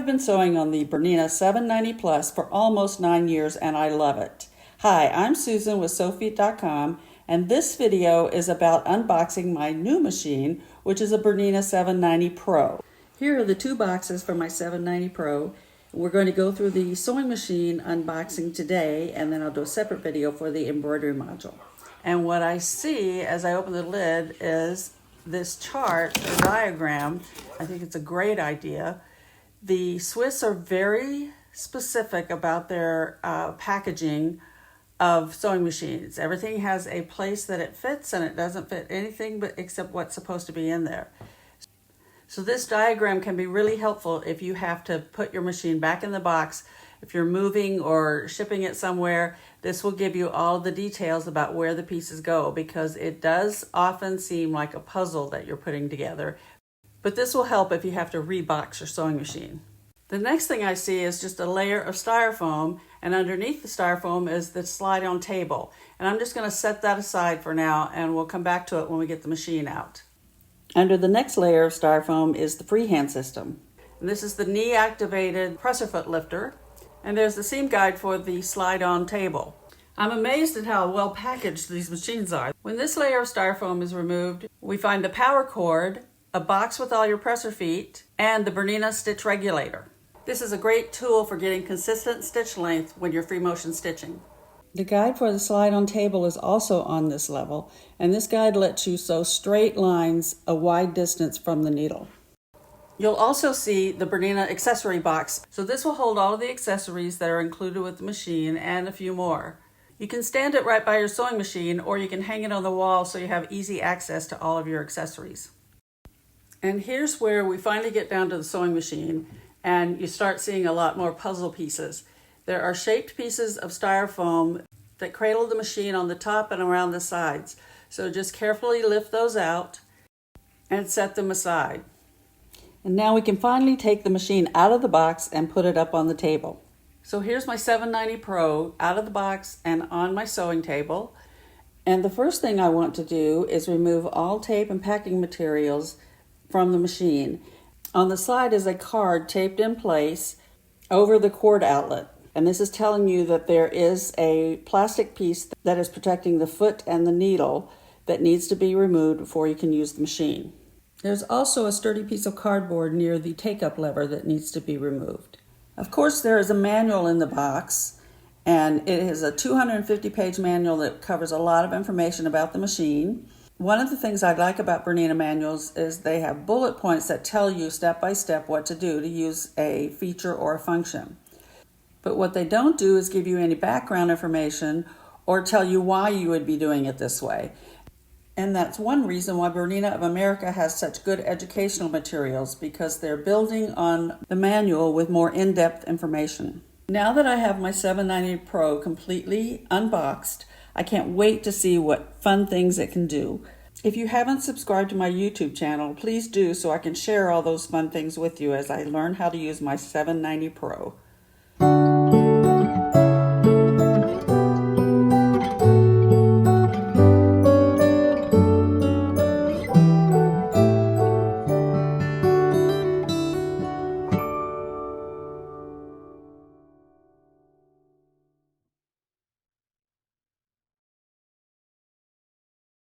have been sewing on the BERNINA 790 Plus for almost 9 years and I love it. Hi, I'm Susan with Sewfeet.com and this video is about unboxing my new machine, which is a BERNINA 790 Pro. Here are the two boxes for my 790 Pro. We're going to go through the sewing machine unboxing today, and then I'll do a separate video for the embroidery module. And what I see as I open the lid is this chart or diagram. I think it's a great idea. The Swiss are very specific about their packaging of sewing machines. Everything has a place that it fits, and it doesn't fit anything but except what's supposed to be in there. So this diagram can be really helpful if you have to put your machine back in the box. If you're moving or shipping it somewhere, this will give you all the details about where the pieces go, because it does often seem like a puzzle that you're putting together. But this will help if you have to rebox your sewing machine. The next thing I see is just a layer of styrofoam, and underneath the styrofoam is the slide-on table. And I'm just going to set that aside for now, and we'll come back to it when we get the machine out. Under the next layer of styrofoam is the freehand system. And this is the knee-activated presser foot lifter. And there's the seam guide for the slide-on table. I'm amazed at how well packaged these machines are. When this layer of styrofoam is removed, we find the power cord, a box with all your presser feet, and the BERNINA stitch regulator. This is a great tool for getting consistent stitch length when you're free motion stitching. The guide for the slide-on table is also on this level, and this guide lets you sew straight lines a wide distance from the needle. You'll also see the BERNINA accessory box. So this will hold all of the accessories that are included with the machine and a few more. You can stand it right by your sewing machine, or you can hang it on the wall so you have easy access to all of your accessories. And here's where we finally get down to the sewing machine, and you start seeing a lot more puzzle pieces. There are shaped pieces of styrofoam that cradle the machine on the top and around the sides. So just carefully lift those out and set them aside. And now we can finally take the machine out of the box and put it up on the table. So here's my 790 Pro out of the box and on my sewing table. And the first thing I want to do is remove all tape and packing materials from the machine. On the side is a card taped in place over the cord outlet. And this is telling you that there is a plastic piece that is protecting the foot and the needle that needs to be removed before you can use the machine. There's also a sturdy piece of cardboard near the take-up lever that needs to be removed. Of course, there is a manual in the box, and it is a 250-page manual that covers a lot of information about the machine. One of the things I like about BERNINA manuals is they have bullet points that tell you step by step what to do to use a feature or a function. But what they don't do is give you any background information or tell you why you would be doing it this way. And that's one reason why BERNINA of America has such good educational materials, because they're building on the manual with more in-depth information. Now that I have my 790 Pro completely unboxed, I can't wait to see what fun things it can do. If you haven't subscribed to my YouTube channel, please do, so I can share all those fun things with you as I learn how to use my 790 Pro.